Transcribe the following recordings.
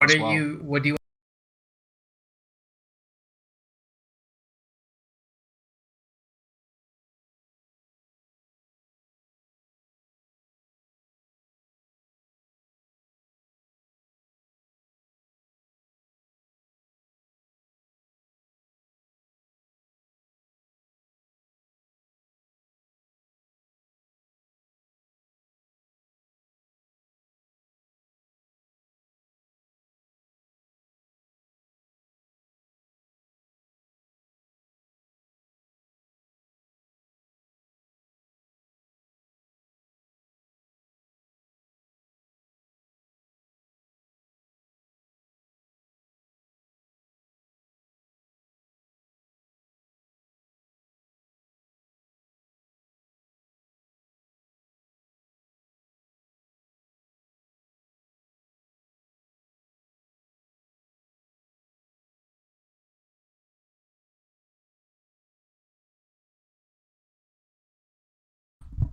What as are well. you? What do you?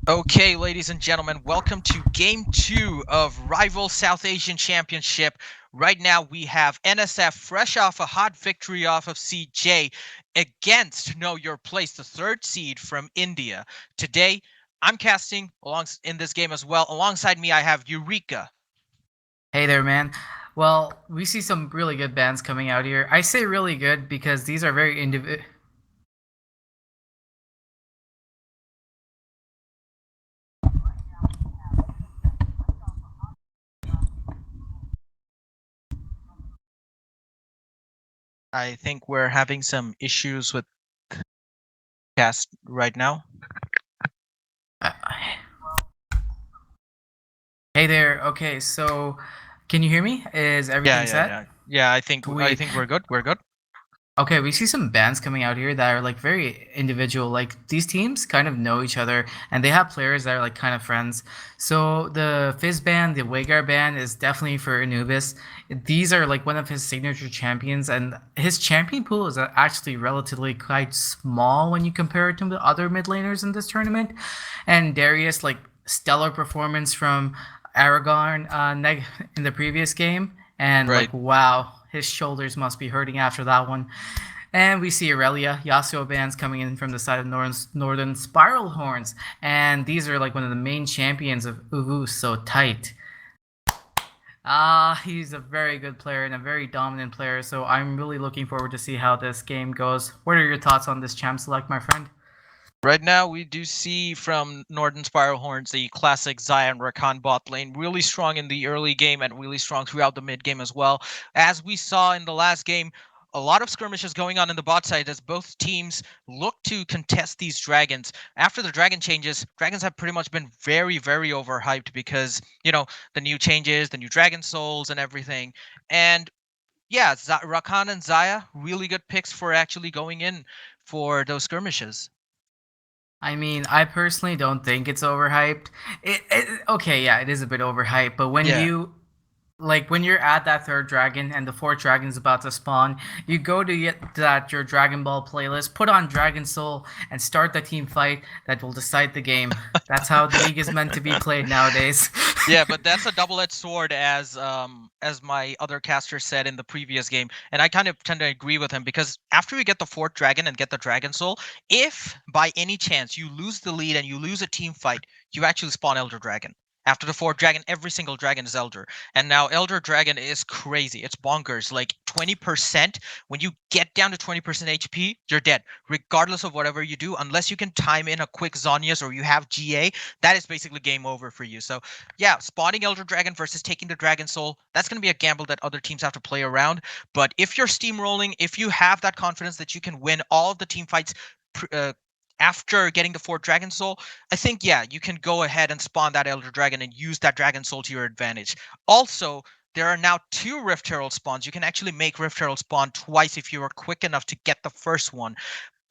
Okay, ladies and gentlemen, welcome to Game 2 of Rival South Asian Championship. Right now, we have NSF fresh off a hot victory off of CJ against Know Your Place, the third seed from India. Today, I'm casting along in this game as well. Alongside me, I have Eureka. Hey there, man. Well, we see some really good bands coming out here. I say really good because these are very individual. I think we're having some issues with cast right now. Hey there. Okay, so can you hear me? Is Yeah, everything yeah, set? yeah. Yeah, I Sweet. think we're good. We're good. Okay, we see some bands coming out here that are like very individual. Like these teams kind of know each other and they have players that are like kind of friends. So the Fizz band, the Wagar band is definitely for Anubis. These are like one of his signature champions, and his champion pool is actually relatively quite small when you compare it to the other mid laners in this tournament. And Darius, like stellar performance from Aragon in the previous game, and Right. like wow, his shoulders must be hurting after that one. And we see Aurelia, Yasuo bands coming in from the side of Northern Spiral Horns, and these are like one of the main champions of Uvu, so tight. He's a very good player and a very dominant player, so I'm really looking forward to see how this game goes. What are your thoughts on this champ select, my friend? Right now, we do see from Northern Spiral Horns the classic Zion Rakan bot lane, really strong in the early game and really strong throughout the mid game as well. As we saw in the last game, a lot of skirmishes going on in the bot side as both teams look to contest these dragons. After the dragon changes, dragons have pretty much been very, very overhyped because, the new changes, the new dragon souls and everything. And yeah, Rakan and Zaya, really good picks for actually going in for those skirmishes. I mean, I personally don't think it's overhyped. Okay, yeah, it is a bit overhyped, but when Yeah. you like when you're at that third dragon and the fourth dragon is about to spawn, you go to get that your Dragon Ball playlist, put on Dragon Soul, and start the team fight that will decide the game. That's how the league is meant to be played nowadays. Yeah, but that's a double-edged sword, as my other caster said in the previous game, and I kind of tend to agree with him because after you get the fourth dragon and get the dragon soul, if by any chance you lose the lead and you lose a team fight, you actually spawn Elder Dragon. After the fourth dragon, every single dragon is Elder, and now Elder Dragon is crazy. It's bonkers. Like 20%. When you get down to 20% HP, you're dead, regardless of whatever you do, unless you can time in a quick Zonias or you have GA. That is basically game over for you. So yeah, spawning Elder Dragon versus taking the Dragon Soul, that's going to be a gamble that other teams have to play around. But if you're steamrolling, if you have that confidence that you can win all of the team fights after getting the fourth Dragon Soul, I think, yeah, you can go ahead and spawn that Elder Dragon and use that Dragon Soul to your advantage. Also, there are now two Rift Herald spawns. You can actually make Rift Herald spawn twice if you are quick enough to get the first one.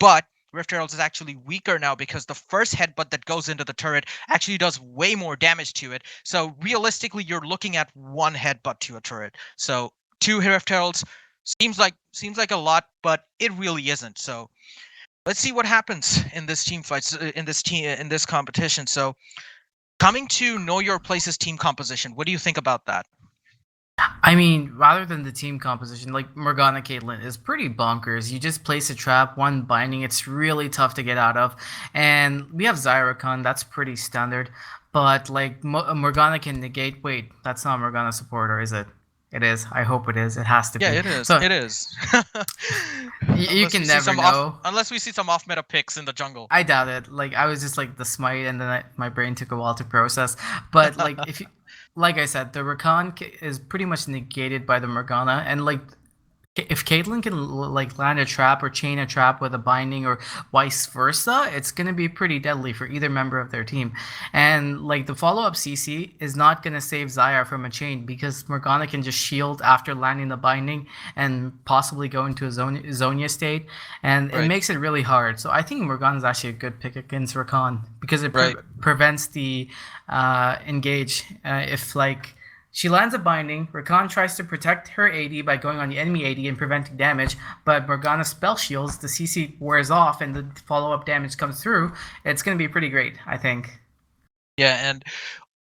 But Rift Herald is actually weaker now because the first headbutt that goes into the turret actually does way more damage to it. So realistically, you're looking at one headbutt to a turret. So two Rift Heralds seems like a lot, but it really isn't. So let's see what happens in this team fights in this competition. So coming to know your place's team composition, what do you think about that? I mean, rather than the team composition, like Morgana Caitlyn is pretty bonkers. You just place a trap, one binding, it's really tough to get out of. And we have Zyrakan, that's pretty standard. But like Morgana can negate. Wait, that's not Morgana supporter, is it? It is. I hope it is. It has to Yeah, be. it is. So It is. you unless we can see never some off, know. unless we see some off meta picks in the jungle. I doubt it. Like I was just like the smite, and then my brain took a while to process. But like if you, like I said, the Rakan is pretty much negated by the Morgana, and like if Caitlyn can like land a trap or chain a trap with a binding or vice versa, it's gonna be pretty deadly for either member of their team. And like the follow up CC is not gonna save Xayah from a chain because Morgana can just shield after landing the binding and possibly go into a Zonia state, and it Right. makes it really hard. So I think Morgana is actually a good pick against Rakan because it Right. prevents the engage if like she lands a binding. Rakan tries to protect her AD by going on the enemy AD and preventing damage, but Morgana spell shields, the CC wears off, and the follow up damage comes through. It's going to be pretty great, I think. Yeah, and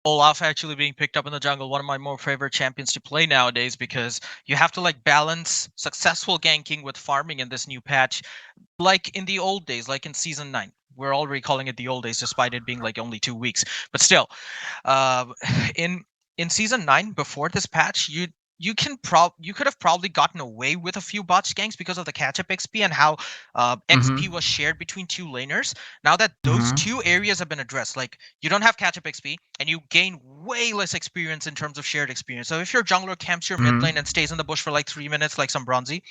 Olaf actually being picked up in the jungle, one of my more favorite champions to play nowadays because you have to like balance successful ganking with farming in this new patch, like in the old days, like in season 9. We're already calling it the old days, despite it being like only 2 weeks. But still, uh, in season 9 before this patch, you could have probably gotten away with a few botch ganks because of the catch up XP and how XP Mm-hmm. was shared between two laners. Now that those Mm-hmm. two areas have been addressed, like you don't have catch up XP and you gain way less experience in terms of shared experience. So if your jungler camps your mid lane Mm-hmm. and stays in the bush for like 3 minutes, like some Bronzy,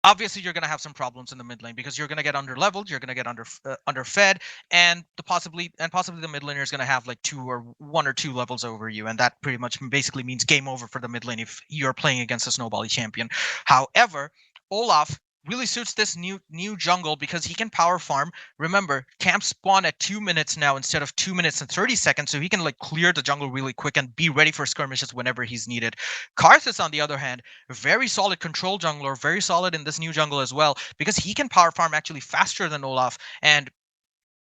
obviously you're going to have some problems in the mid lane because you're going to get under leveled, you're going to get underfed, and possibly the mid laner is going to have like two or one or two levels over you, and that pretty much basically means game over for the mid lane if you're playing against a snowbally champion. However, Olaf really suits this new jungle because he can power farm. Remember, camps spawn at 2 minutes now instead of 2 minutes and 30 seconds, so he can like clear the jungle really quick and be ready for skirmishes whenever he's needed. Karthus, on the other hand, very solid control jungler, very solid in this new jungle as well, because he can power farm actually faster than Olaf, and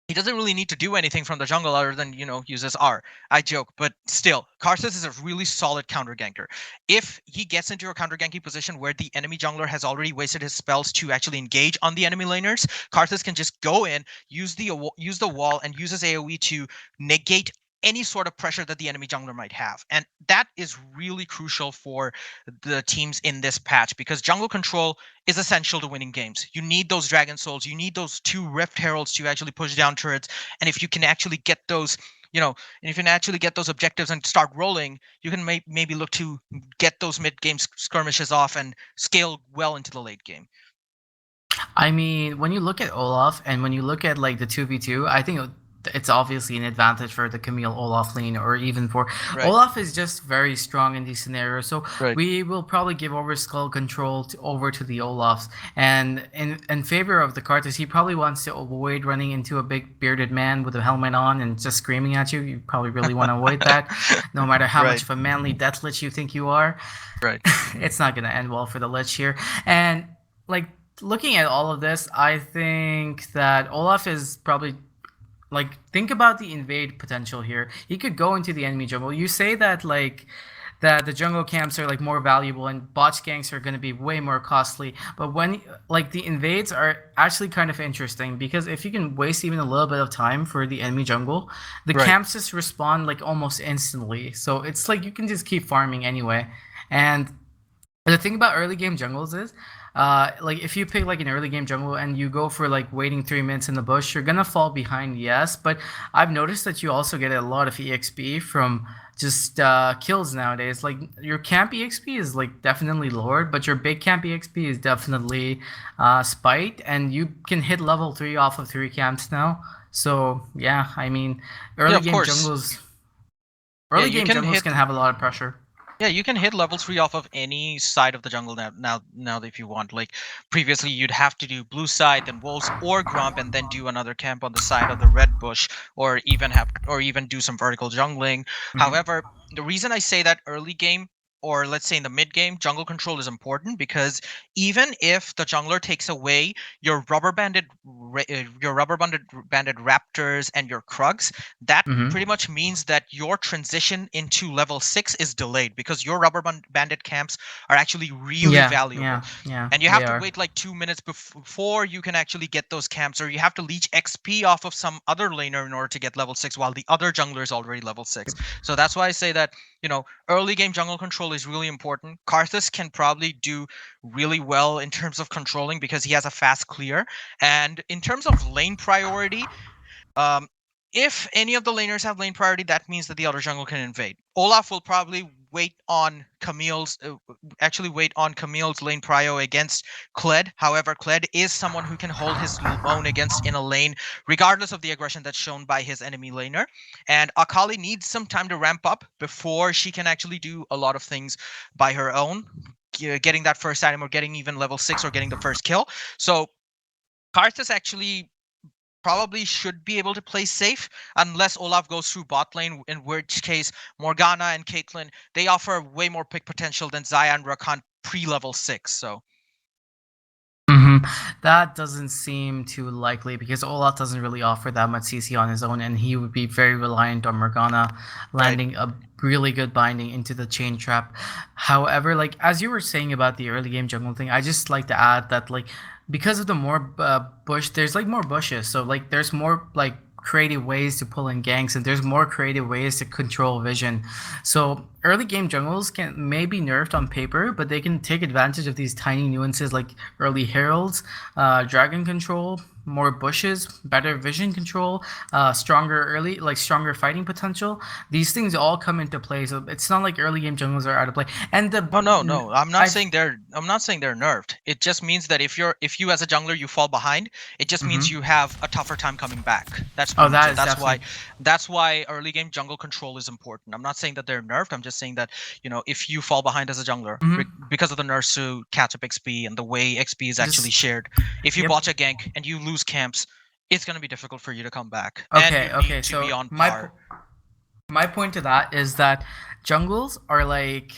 he doesn't really need to do anything from the jungle other than, use his R. I joke, but still, Karthus is a really solid counter ganker. If he gets into a counter ganking position where the enemy jungler has already wasted his spells to actually engage on the enemy laners, Karthus can just go in, use the wall, and use his AoE to negate any sort of pressure that the enemy jungler might have. And that is really crucial for the teams in this patch because jungle control is essential to winning games. You need those Dragon Souls, you need those two Rift Heralds to actually push down turrets. And if you can actually get those, and if you can actually get those objectives and start rolling, you can maybe look to get those mid game skirmishes off and scale well into the late game. I mean, when you look at Olaf and when you look at like the 2v2, I think it's obviously an advantage for the Camille Olaf lane or even for Right, Olaf is just very strong in these scenarios. So right, we will probably give over skull control over to the Olafs. And in favor of the Karthus, he probably wants to avoid running into a big bearded man with a helmet on and just screaming at you. You probably really want to avoid that, no matter how much right, of a manly death lich you think you are. right, It's not going to end well for the Lich here. And like looking at all of this, I think that Olaf is probably like think about the invade potential here. He could go into the enemy jungle. You say that like that the jungle camps are like more valuable and botch ganks are going to be way more costly, but when like the invades are actually kind of interesting because if you can waste even a little bit of time for the enemy jungle, the right. camps just respawn like almost instantly, so it's like you can just keep farming anyway. And the thing about early game jungles is, like if you pick like an early game jungle and you go for like waiting 3 minutes in the bush, you're gonna fall behind, yes. But I've noticed that you also get a lot of EXP from just kills nowadays. Like your camp EXP is like definitely lowered, but your big camp EXP is definitely spiked, and you can hit level 3 off of 3 camps now. So yeah, I mean, Yeah, early of game course. jungles, Yeah, early you game can jungles hit. can have a lot of pressure. Yeah, you can hit level 3 off of any side of the jungle now if you want. Like previously you'd have to do blue side, then wolves or grump, and then do another camp on the side of the red bush, or even do some vertical jungling. Mhm. However, the reason I say that early game or let's say in the mid game, jungle control is important because even if the jungler takes away your rubber banded raptors and your Krugs, that Mm-hmm. pretty much means that your transition into level 6 is delayed because your banded camps are actually really Yeah, valuable, yeah, yeah. and you have They to are. wait like 2 minutes before you can actually get those camps, or you have to leech XP off of some other laner in order to get level 6 while the other jungler is already level 6. So that's why I say that, early game jungle control is really important. Karthus can probably do really well in terms of controlling because he has a fast clear. And in terms of lane priority, um, if any of the laners have lane priority, that means that the other jungle can invade. Olaf will probably wait on Camille's lane prio against Kled. However, Kled is someone who can hold his own against in a lane, regardless of the aggression that's shown by his enemy laner. And Akali needs some time to ramp up before she can actually do a lot of things by her own, getting that first item or getting even level 6 or getting the first kill. So Karthus actually probably should be able to play safe unless Olaf goes through bot lane, in which case Morgana and Caitlyn, they offer way more pick potential than Xayah and Rakan pre-level 6. So Hmm. That doesn't seem too likely because Olaf doesn't really offer that much CC on his own, and he would be very reliant on Morgana right. landing a really good binding into the chain trap. However, like as you were saying about the early game jungle thing, I just like to add that like because of the more bush, there's like more bushes, so like there's more like creative ways to pull in ganks, and there's more creative ways to control vision. So early game jungles can may be nerfed on paper, but they can take advantage of these tiny nuances like early heralds, dragon control, more bushes, better vision control, stronger fighting potential. These things all come into play. So it's not like early game jungles are out of play. And Oh no, no. I I'm not saying they're nerfed. It just means that if you as a jungler you fall behind, it just means mhm. you have a tougher time coming back. That's Oh, pretty much that it. is definitely. That's why early game jungle control is important. I'm not saying that they're nerfed. I'm just saying that, if you fall behind as a jungler Mhm. because of the nerfs to catch up XP and the way XP is actually Just shared, if you yep. botch a gank and you lose camps, it's going to be difficult for you to come back and you Okay, need okay. to be So on par. my point to that is that jungles are like,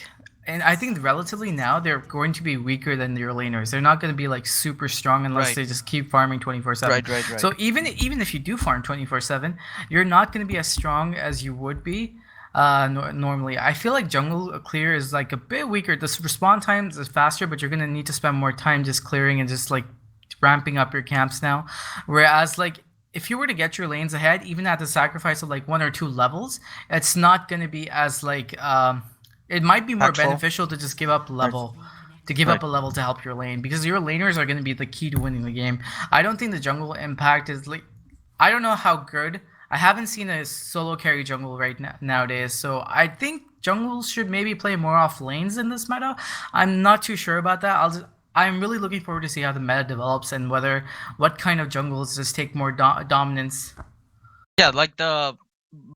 and I think relatively now they're going to be weaker than your laners. They're not going to be like super strong unless Right. they just keep farming 24/7. Right, right, right. So even if you do farm 24/7, you're not going to be as strong as you would be normally. I feel like jungle clear is like a bit weaker. The respawn times is faster, but you're going to need to spend more time just clearing and just like ramping up your camps now. Whereas like if you were to get your lanes ahead, even at the sacrifice of like one or two levels, it's not going to be as like it might be more Impactful. beneficial to just give up Right. level to give Right. up a level to help your lane because your laners are going to be the key to winning the game. I don't think the jungle impact is like I don't know how good. I haven't seen a solo carry jungle right now, nowadays, so I think jungles should maybe play more off lanes in this meta. I'm not too sure about that. I'm really looking forward to see how the meta develops and whether what kind of jungles just take more dominance. Yeah, like the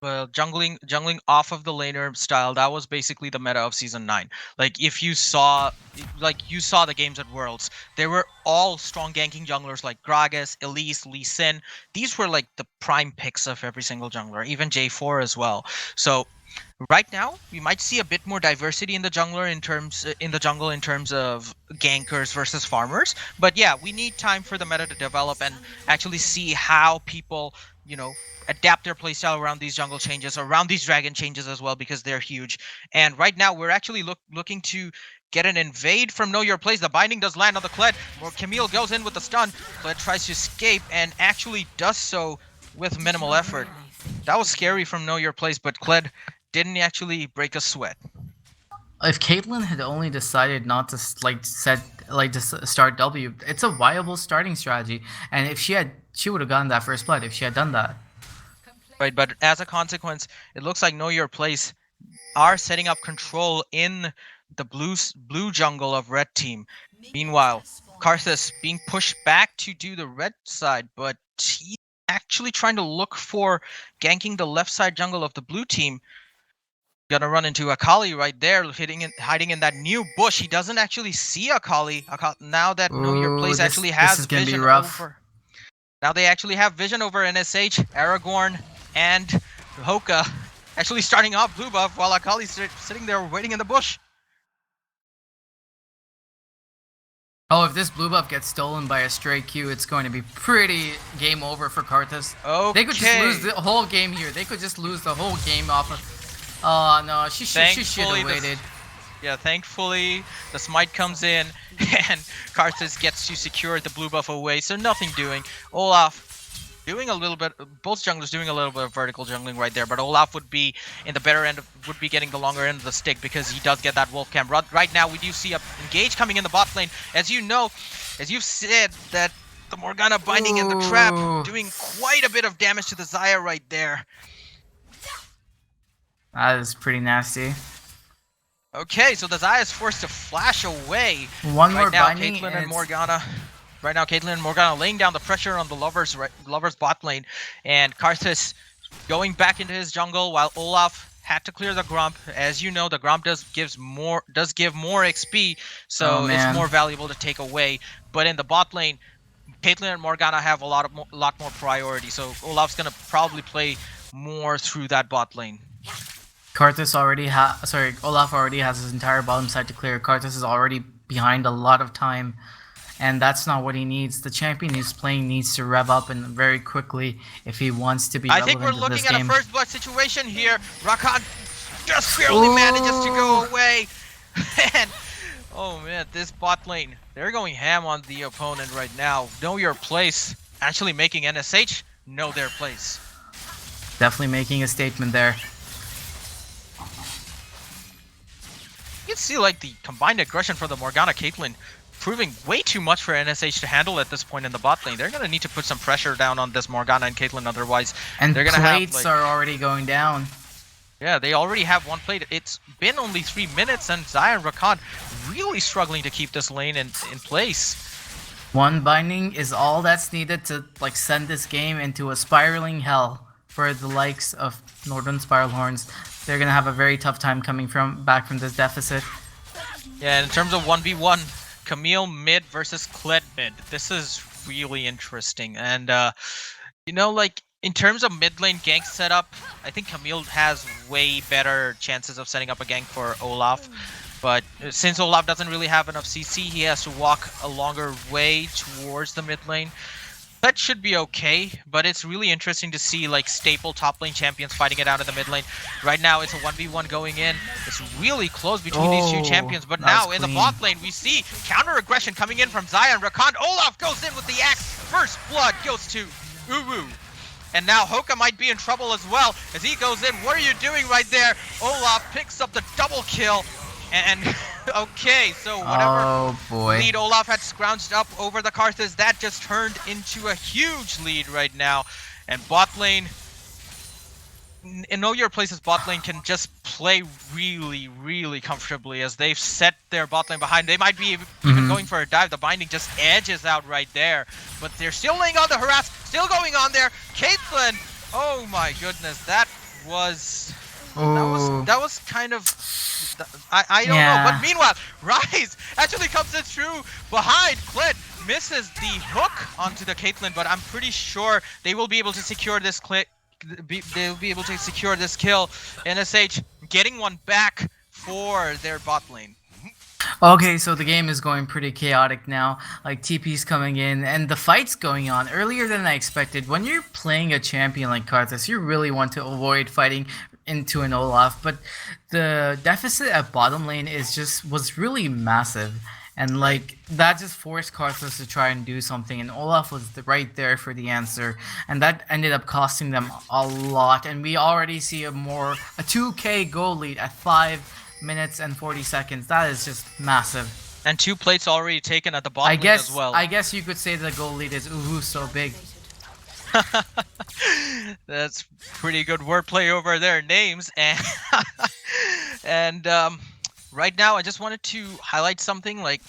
jungling off of the laner style, that was basically the meta of season 9. Like if you saw you saw the games at Worlds, they were all strong ganking junglers like Gragas, Elise, Lee Sin. These were like the prime picks of every single jungler, even J4 as well. So right now we might see a bit more diversity in the jungle in terms of gankers versus farmers, but yeah, we need time for the meta to develop and actually see how people, you know adapt their playstyle around these jungle changes, around these dragon changes as well, because they're huge. And right now we're actually looking to get an invade from Know Your Place. The binding does land on the Kled, where Camille goes in with the stun. Kled tries to escape and actually does so with minimal effort. That was scary from Know Your Place, but Kled didn't actually break a sweat. If Caitlyn had only decided not to start W, it's a viable starting strategy. And if she would have gotten that first blood if she had done that. Right, but as a consequence, it looks like Know Your Place are setting up control in the blue jungle of red team. Meanwhile, Karthus being pushed back to do the red side, but he's actually trying to look for ganking the left side jungle of the blue team. Gonna run into Akali right there, hiding in that new bush. He doesn't actually see Akali. Now that Know Your Ooh, Place actually this has is gonna be vision rough. over. Now they actually have vision over NSH, Aragorn, and Hoka actually starting off blue buff while Akali's sitting there waiting in the bush. Oh, if this blue buff gets stolen by a stray Q, it's going to be pretty game over for Karthus. They could just lose Okay. the whole game here. They could just lose the whole game off of... Oh, no, she should Thankfully, have waited. thankfully, the smite comes in, and Karthus gets to secure the blue buff away, so nothing doing. Olaf doing a little bit, both junglers doing a little bit of vertical jungling right there, but Olaf would be in the better end, would be getting the longer end of the stick because he does get that wolf camp. Right now, we do see a engage coming in the bot lane. As you know, as you've said, that the Morgana binding in the trap, Ooh. doing quite a bit of damage to the Xayah right there. That is pretty nasty. Okay, so the Xayah is forced to flash away. One more Right now, binding Caitlyn and and it's... Morgana. Right now, Caitlyn and Morgana laying down the pressure on the lovers bot lane, and Karthus going back into his jungle while Olaf had to clear the Grump. As you know, the Grump does give more XP, so Oh, it's man. more valuable to take away. But in the bot lane, Caitlyn and Morgana have a lot more priority, so Olaf's gonna probably play more through that bot lane. Karthus Olaf already has his entire bottom side to clear. Karthus is already behind a lot of time, and that's not what he needs. The champion he's playing needs to rev up and very quickly if he wants to be I relevant think we're in looking this at game. a first blood situation here. Rakan just barely manages to go away. And, oh man, this bot lane, they're going ham on the opponent right now. Know your place. Actually making NSH know their place. Definitely making a statement there. You can see like the combined aggression for the Morgana Caitlyn proving way too much for NSH to handle at this point in the bot lane. They're going to need to put some pressure down on this Morgana and Caitlyn, otherwise And they're going to plates have, like, are already going down. yeah, they already have one plate. It's been only 3 minutes, and Xayah and Rakan really struggling to keep this lane in place. One binding is all that's needed to like send this game into a spiraling hell for the likes of Northern Spiral Horns. They're gonna have a very tough time coming back from this deficit. Yeah, in terms of 1v1, Camille mid versus Kled mid. This is really interesting. And, you know, like, in terms of mid lane gank setup, I think Camille has way better chances of setting up a gank for Olaf. But since Olaf doesn't really have enough CC, he has to walk a longer way towards the mid lane. That should be okay, but it's really interesting to see like staple top lane champions fighting it out in the mid lane. Right now, it's a 1v1 going in. It's really close between these two champions, but now in the bot lane, we see counter aggression coming in from Xayah and Rakan. Olaf goes in with the axe. First blood goes to Uwu. And now Hoka might be in trouble as well as he goes in. What are you doing right there? Olaf picks up the double kill. And okay, so whatever lead Olaf had scrounged up over the Karthus, that just turned into a huge lead right now. And bot lane, Know Your Place's bot lane can just play really, really comfortably as they've set their bot lane behind. They might be even going for a dive. The binding just edges out right there. But they're still laying on the harass, still going on there. Caitlyn, oh my goodness, that was kind of, I don't know. But meanwhile, Rise actually comes in through behind. Kled misses the hook onto the Caitlyn, but I'm pretty sure they will be able to secure this they'll be able to secure this kill. NSH getting one back for their bot lane. Okay, so the game is going pretty chaotic now. Like TP's coming in and the fight's going on earlier than I expected. When you're playing a champion like Karthus, you really want to avoid fighting into an Olaf, but the deficit at bottom lane was really massive. And like that just forced Karthus to try and do something, and Olaf was right there for the answer, and that ended up costing them a lot. And we already see a 2K goal lead at 5 minutes and 40 seconds. That is just massive. And 2 plates already taken at the bottom lane as well. I guess you could say the goal lead is ooh so big. That's pretty good wordplay over their names. And right now, I just wanted to highlight something like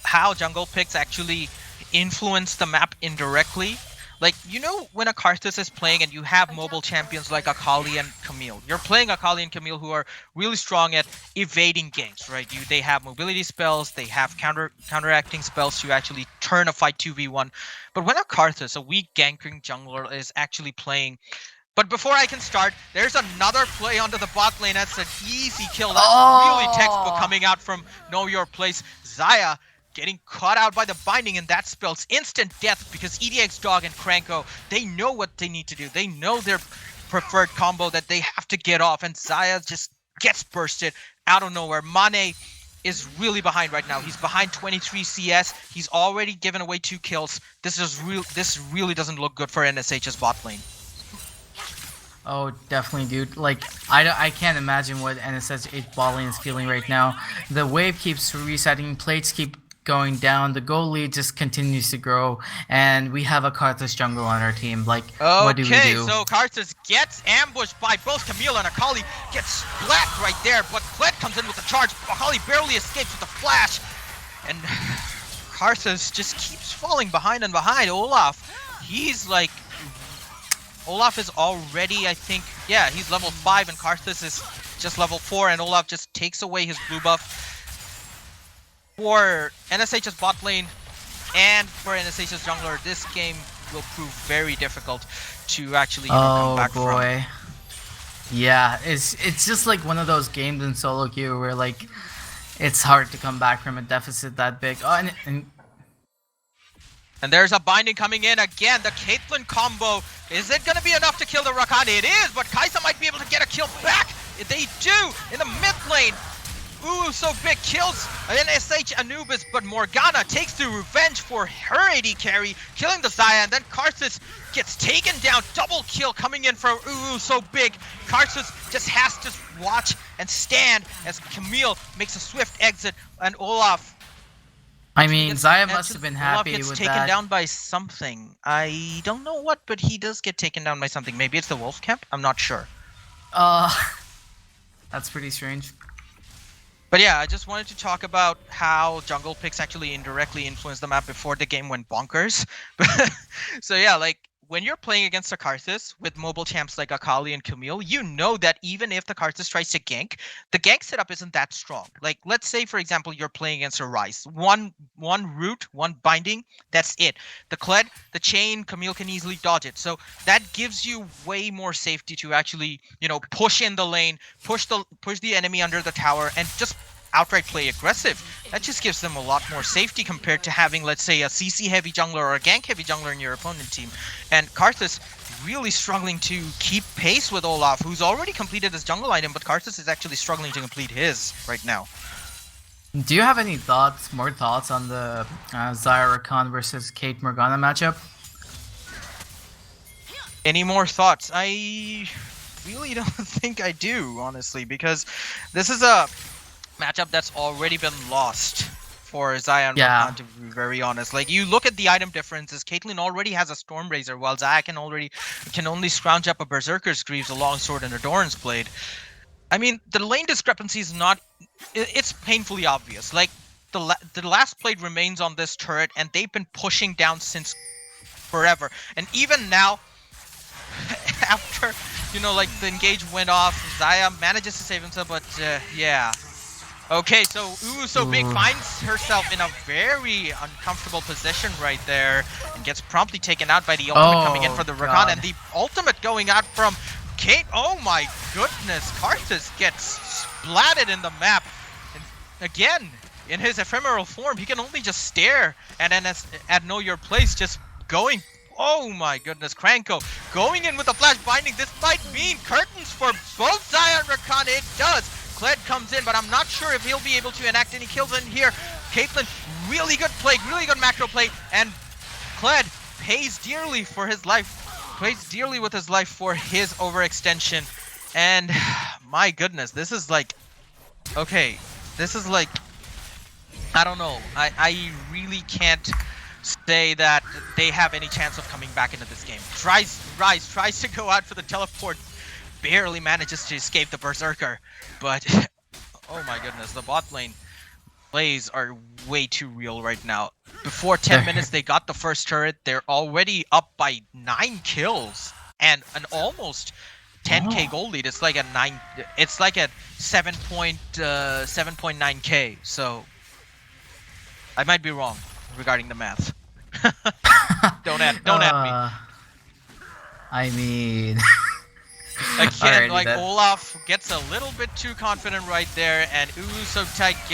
how jungle picks actually influence the map indirectly. Like, you know, when a Karthus is playing and you have mobile champions like Akali and Camille, you're playing Akali and Camille who are really strong at evading ganks, right? They have mobility spells, they have counteracting spells to actually turn a fight 2v1. But when a Karthus, a weak ganking jungler, is actually playing... But before I can start, there's another play onto the bot lane. That's an easy kill. That's really textbook coming out from Know Your Place. Xayah getting caught out by the binding, and that spells instant death because EDX Dog and Cranko, they know what they need to do. They know their preferred combo that they have to get off, and Zaya just gets bursted out of nowhere. Mane is really behind right now. He's behind 23 CS. He's already given away 2 kills. This really doesn't look good for NSH's bot lane. Oh, definitely, dude. Like, I can't imagine what NSH bot lane is feeling right now. The wave keeps resetting, plates keep going down, the goal lead just continues to grow, and we have a Karthus jungle on our team. Like, what do we do? Okay, so Karthus gets ambushed by both Camille and Akali, gets splat right there, but Kled comes in with a charge. Akali barely escapes with a flash, and Karthus just keeps falling behind and behind. Olaf is already, I think, yeah, he's level 5 and Karthus is just level 4, and Olaf just takes away his blue buff. For NSH's bot lane and for NSH's jungler, this game will prove very difficult to actually come back from. Oh boy. Yeah, it's just like one of those games in solo queue where like it's hard to come back from a deficit that big. Oh, and there's a binding coming in again. The Caitlyn combo. Is it going to be enough to kill the Rakan? It is, but Kai'Sa might be able to get a kill back. They do in the mid lane. Ooh, so big kills NSH Anubis, but Morgana takes the revenge for her AD carry, killing the Xayah, and then Karthus gets taken down. Double kill coming in from Ooh, so big. Karthus just has to watch and stand as Camille makes a swift exit, and Olaf. I mean, Xayah must have been happy with that. Olaf gets taken down by something. I don't know what, but he does get taken down by something. Maybe it's the wolf camp? I'm not sure. That's pretty strange. But yeah, I just wanted to talk about how jungle picks actually indirectly influenced the map before the game went bonkers. So yeah, like when you're playing against a Karthus with mobile champs like Akali and Camille, you know that even if the Karthus tries to gank, the gank setup isn't that strong. Like let's say for example you're playing against a Ryze, one root, one binding, that's it. The Kled, the chain, Camille can easily dodge it. So that gives you way more safety to actually, you know, push in the lane, push the enemy under the tower, and just outright play aggressive. That just gives them a lot more safety compared to having, let's say, a CC heavy jungler or a gank heavy jungler in your opponent team. And Karthus really struggling to keep pace with Olaf, who's already completed his jungle item, but Karthus is actually struggling to complete his right now. Do you have any more thoughts on the Xayah Rakan versus Kate Morgana matchup? Any more thoughts? I really don't think I do, honestly, because this is a matchup that's already been lost for Xayah and Rakan, to be very honest. Like, you look at the item differences, Caitlyn already has a Stormrazor, while Xayah can only scrounge up a Berserker's Greaves, a Longsword, and a Doran's Blade. I mean, the lane discrepancy is not... It's painfully obvious. Like, the last plate remains on this turret, and they've been pushing down since forever. And even now, after, you know, like, the engage went off, Xayah manages to save himself, but, yeah. Okay, so Big finds herself in a very uncomfortable position right there and gets promptly taken out by the ultimate coming in for the Rakan, and the ultimate going out from Kate. Oh my goodness, Karthus gets splatted in the map. And again, in his ephemeral form, he can only just stare at Know Your Place, just going. Oh my goodness, Cranko going in with a flash binding. This might mean curtains for both Xayah and Rakan. It does. Kled comes in, but I'm not sure if he'll be able to enact any kills in here. Caitlyn, really good play, really good macro play, and Kled pays dearly for his life, pays dearly with his life for his overextension. And my goodness, this is like, okay, this is like, I don't know. I really can't say that they have any chance of coming back into this game. Ryze tries to go out for the teleport, barely manages to escape the Berserker, but oh my goodness, the bot lane plays are way too real right now. Before 10 minutes they got the first turret. They're already up by 9 kills and an almost 10k gold lead. It's like a 7.9k. So I might be wrong regarding the math. don't at me. I mean Again, Alrighty like then. Olaf gets a little bit too confident right there, and Uusotite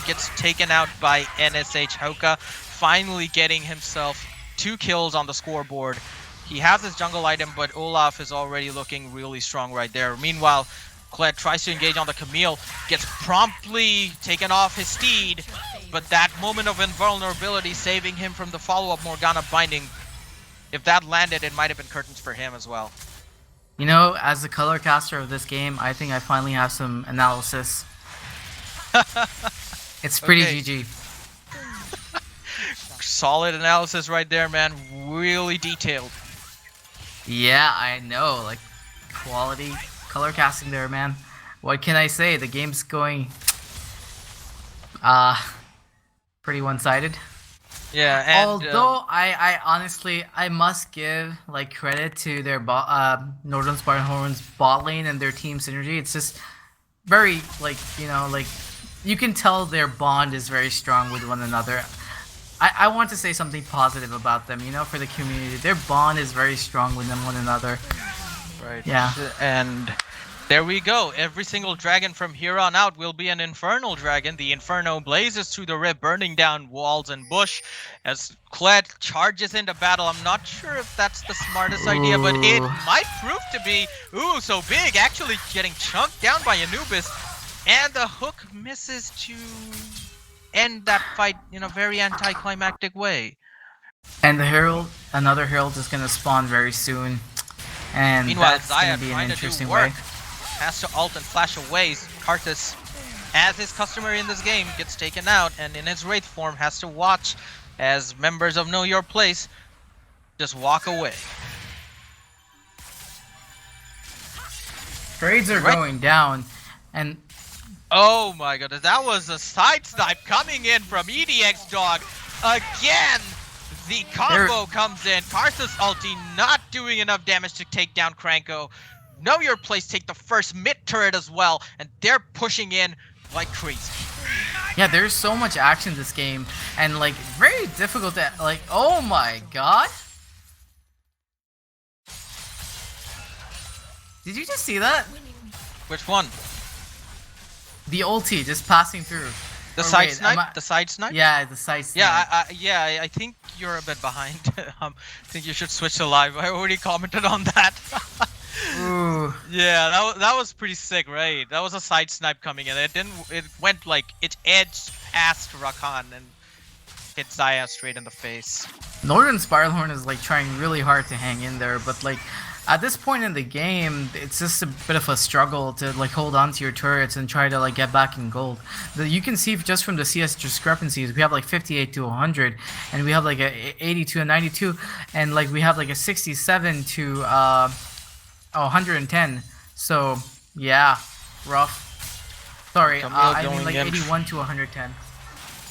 gets taken out by NSH Hoka, finally getting himself 2 kills on the scoreboard. He has his jungle item, but Olaf is already looking really strong right there. Meanwhile, Kled tries to engage on the Camille, gets promptly taken off his steed, but that moment of invulnerability saving him from the follow-up Morgana binding. If that landed, it might have been curtains for him as well. You know, as the color caster of this game, I think I finally have some analysis. It's pretty Okay. GG. Solid analysis right there, man. Really detailed. Yeah, I know. Like, quality color casting there, man. What can I say? The game's going, pretty one-sided. Yeah, and Although I honestly I must give like credit to their Northern Spartanhorn's bot lane and their team synergy. It's just very like like you can tell their bond is very strong with one another. I want to say something positive about them, for the community. Their bond is very strong with them one another. right. Yeah. And there we go. Every single dragon from here on out will be an infernal dragon. The inferno blazes through the rift, burning down walls and bush as Kled charges into battle. I'm not sure if that's the smartest idea, but it Ooh. might prove to be. Ooh, so big, actually getting chunked down by Anubis. And the hook misses to end that fight in a very anticlimactic way. And the herald, another herald is gonna spawn very soon, and Meanwhile, that's gonna Zaya be an trying to interesting do work. way. Has to ult and flash away. Karthus, as is customary in this game, gets taken out, and in his Wraith form has to watch as members of Know Your Place just walk away. Trades are Right. going down, and Oh my goodness, that was a side snipe coming in from EDX Dog. Again, the combo comes in. Karthus ulti not doing enough damage to take down Kranko. Know Your Place take the first mid turret as well, and they're pushing in like crazy. yeah, there's so much action in this game, and like very difficult to like. Oh my god! Did you just see that? Which one? The ulti just passing through. The Or side wait, snipe? am I- The side snipe? Yeah, the side snipe. Yeah, I think you're a bit behind. I think you should switch to live. I already commented on that. Ooh. Yeah, that was pretty sick, right? That was a side snipe coming in. It went like it edged past Rakan and hit Zaya straight in the face. Northern Spiralhorn is like trying really hard to hang in there, but like at this point in the game, it's just a bit of a struggle to like hold on to your turrets and try to like get back in gold. You can see just from the CS discrepancies, we have like 58 to 100, and we have like a 80 to a 92, and like we have like a 67 to 110. So yeah, rough. Sorry, Camille I mean going like in. 81 to 110.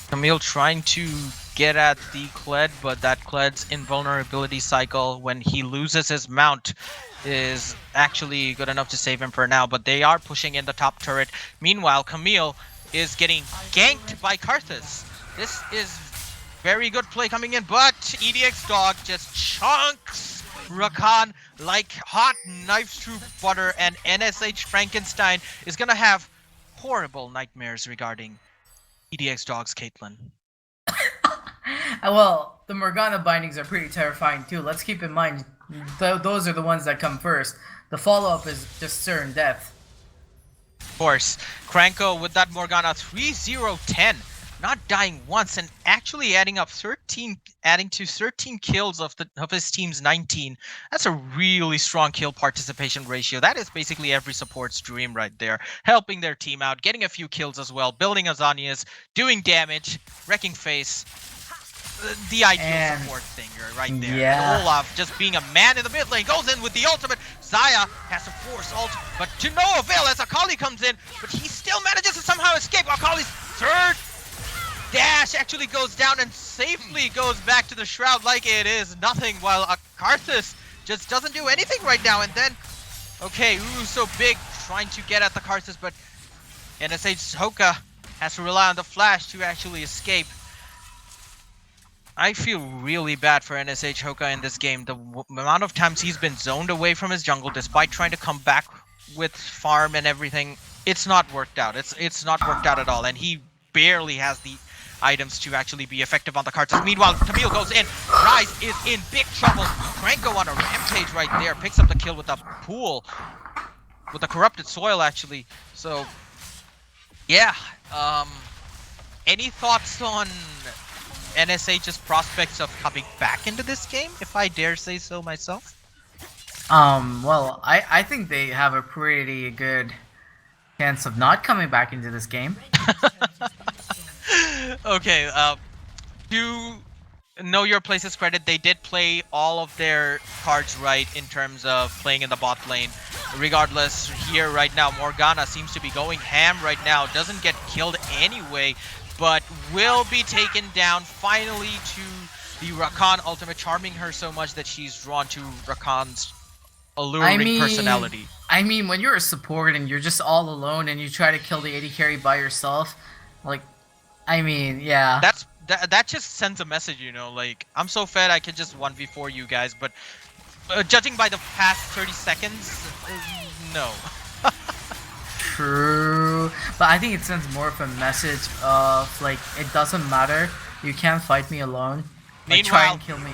Camille trying to get at the Kled, but that Kled's invulnerability cycle when he loses his mount is actually good enough to save him for now, but they are pushing in the top turret. Meanwhile, Camille is getting ganked by Karthus. This is very good play coming in, but EDX Dog just chunks Rakan like hot knives through butter, and NSH Frankenstein is gonna have horrible nightmares regarding EDX Dog's Caitlyn. Well, the Morgana bindings are pretty terrifying too. Let's keep in mind, those are the ones that come first. The follow-up is just certain death. Of course, Kranko with that Morgana 3-0-10, not dying once, and actually adding to 13 kills of his team's 19. That's a really strong kill participation ratio. That is basically every support's dream right there. Helping their team out, getting a few kills as well, building Azanias, doing damage, wrecking face. The ideal support thing right there. Yeah. And Olaf just being a man in the mid lane goes in with the ultimate. Zaya has to force ult, but to no avail as Akali comes in, but he still manages to somehow escape. Akali's third dash actually goes down and safely goes back to the shroud like it is nothing, while Karthus just doesn't do anything right now. And then, okay, ooh, so big trying to get at the Karthus, but NSH Hoka has to rely on the flash to actually escape. I feel really bad for NSH Hoka in this game. The amount of times he's been zoned away from his jungle despite trying to come back with farm and everything, it's not worked out. It's not worked out at all, and he barely has the items to actually be effective on the cards. Meanwhile, Camille goes in. Rise is in big trouble. Franco on a rampage right there. Picks up the kill with a pool. With the corrupted soil, actually. So, yeah. Any thoughts on NSH's prospects of coming back into this game, if I dare say so myself? Well, I think they have a pretty good chance of not coming back into this game. Okay, to know your place's credit, they did play all of their cards right in terms of playing in the bot lane. Regardless, here right now, Morgana seems to be going ham right now. Doesn't get killed anyway, but will be taken down finally to the Rakan ultimate, charming her so much that she's drawn to Rakan's alluring personality. I mean, when you're a support and you're just all alone and you try to kill the AD carry by yourself, like, I mean, yeah. That just sends a message, you know, like, I'm so fed I can just 1v4 you guys, but judging by the past 30 seconds, no. True, but I think it sends more of a message of, like, it doesn't matter, you can't fight me alone, like, try and kill me.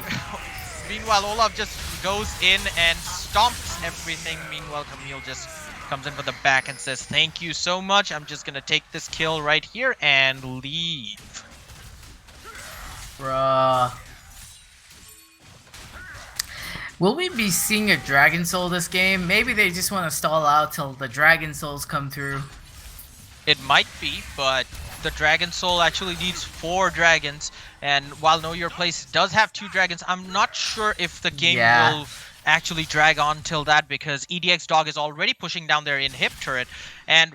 Meanwhile, Olaf just goes in and stomps everything. Meanwhile, Camille just comes in for the back and says, thank you so much, I'm just gonna take this kill right here and leave. Bruh. Will we be seeing a Dragon Soul this game? Maybe they just want to stall out till the Dragon Souls come through. It might be, but the Dragon Soul actually needs 4 dragons, and while Know Your Place does have 2 dragons, I'm not sure if the game will actually drag on till that, because EDX Dog is already pushing down their inhib turret, and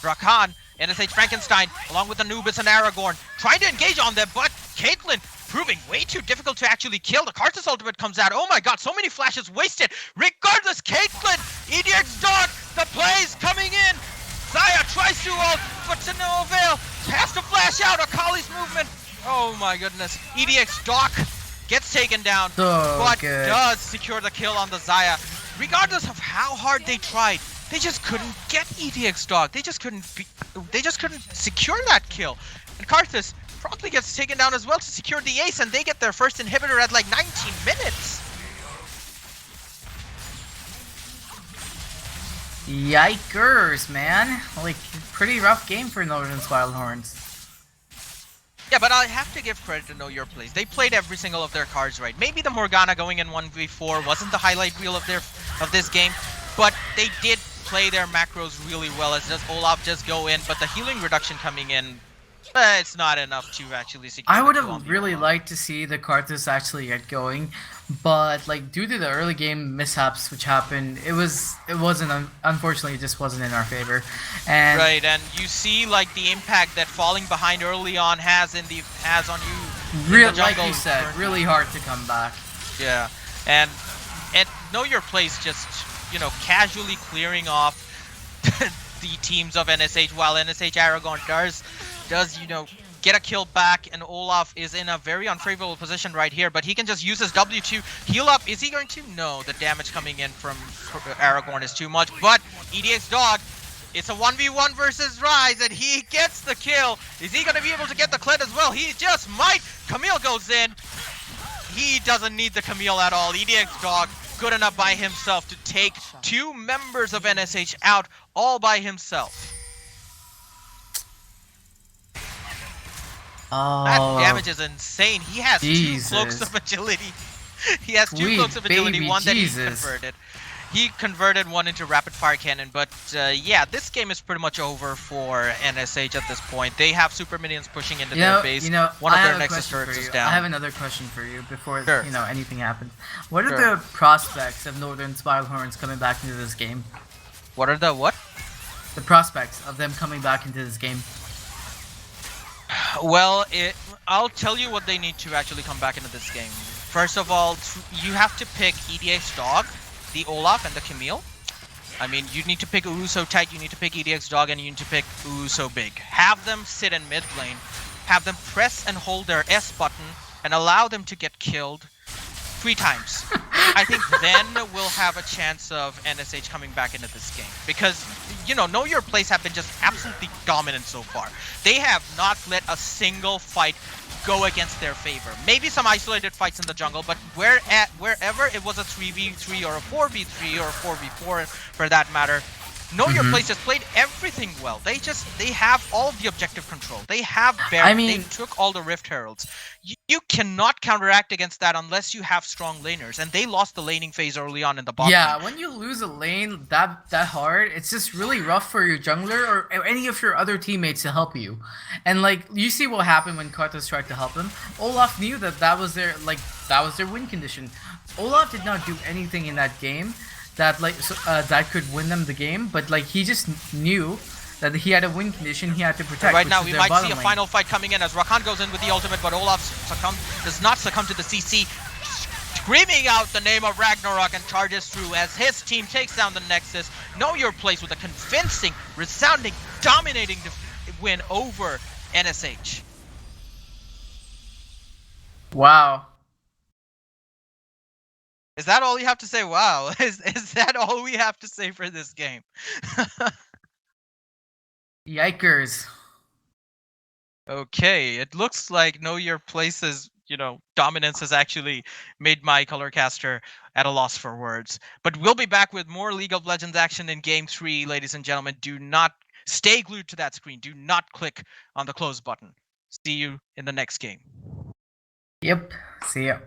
Rakan, NSH Frankenstein, along with Anubis and Aragorn, trying to engage on them, but Caitlyn proving way too difficult to actually kill. The Karthus ultimate comes out. Oh my god, so many flashes wasted. Regardless, Caitlyn, EDX Dog, the plays coming in. Zaya tries to ult, but to no avail. Has to flash out Akali's movement. Oh my goodness. EDX Dog gets taken down, but does secure the kill on the Zaya. Regardless of how hard they tried, they just couldn't get EDX Dog. They just couldn't secure that kill. And Karthus promptly gets taken down as well to secure the ace, and they get their first inhibitor at like 19 minutes. Yikers, man. Like, pretty rough game for Northern Spilehorns. Yeah, but I have to give credit to Know Your Place. They played every single of their cards right. Maybe the Morgana going in 1v4 wasn't the highlight reel of this game, but they did play their macros really well, as does Olaf just go in, but the healing reduction coming in, it's not enough to actually secure. I would have really liked to see the Karthus actually get going, but like due to the early game mishaps which happened, it wasn't unfortunately it just wasn't in our favor. And right, and you see like the impact that falling behind early on has on you. Real, like you said, really hard to come back. Yeah, and Know Your Place just, you know, casually clearing off the teams of NSH, while NSH Aragorn does, you know, get a kill back, and Olaf is in a very unfavorable position right here, but he can just use his W to heal up. Is he going to? No, the damage coming in from Aragorn is too much, but EDX Dog, it's a 1v1 versus Rise, and he gets the kill. Is he going to be able to get the Kled as well? He just might. Camille goes in. He doesn't need the Camille at all. EDX Dog, good enough by himself to take 2 members of NSH out all by himself. Oh, that damage is insane. He has Jesus. 2 cloaks of agility. He has 2 cloaks of agility, one that he converted. He converted one into rapid fire cannon, but yeah, this game is pretty much over for NSH at this point. They have super minions pushing into their base. One of their Nexus turrets is down. I have another question for you before Sure. you know anything happens. What are the prospects of Northern Spilehorns coming back into this game? What are the what? The prospects of them coming back into this game. Well, I'll tell you what they need to actually come back into this game. First of all, you have to pick EDX Dog, the Olaf, and the Camille. I mean, you need to pick Uso tight, you need to pick EDX Dog, and you need to pick Uso big. Have them sit in mid lane, have them press and hold their S button, and allow them to get killed 3 times, I think then we'll have a chance of NSH coming back into this game. Because, Know Your Place have been just absolutely dominant so far. They have not let a single fight go against their favor. Maybe some isolated fights in the jungle, but wherever it was a 3v3 or a 4v3 or a 4v4 for that matter, Know Your Place just played everything well. They have all of the objective control. They have Baron. They took all the Rift Heralds. You cannot counteract against that unless you have strong laners, and they lost the laning phase early on in the bot lane. When you lose a lane that hard, it's just really rough for your jungler or any of your other teammates to help you. And you see what happened when Karthus tried to help him. Olaf knew that was their win condition. Olaf did not do anything in that game that that could win them the game, but he just knew that he had a win condition he had to protect. Right now we might see a final fight coming in as Rakan goes in with the ultimate, but Olaf does not succumb to the CC, screaming out the name of Ragnarok and charges through as his team takes down the Nexus. Know Your Place with a convincing, resounding, dominating win over NSH. Wow. Is that all you have to say? Wow. Is that all we have to say for this game? Yikers. Okay, it looks like Know Your Place's, dominance has actually made my color caster at a loss for words. But we'll be back with more League of Legends action in Game 3, ladies and gentlemen. Do not stay glued to that screen. Do not click on the close button. See you in the next game. Yep. See ya.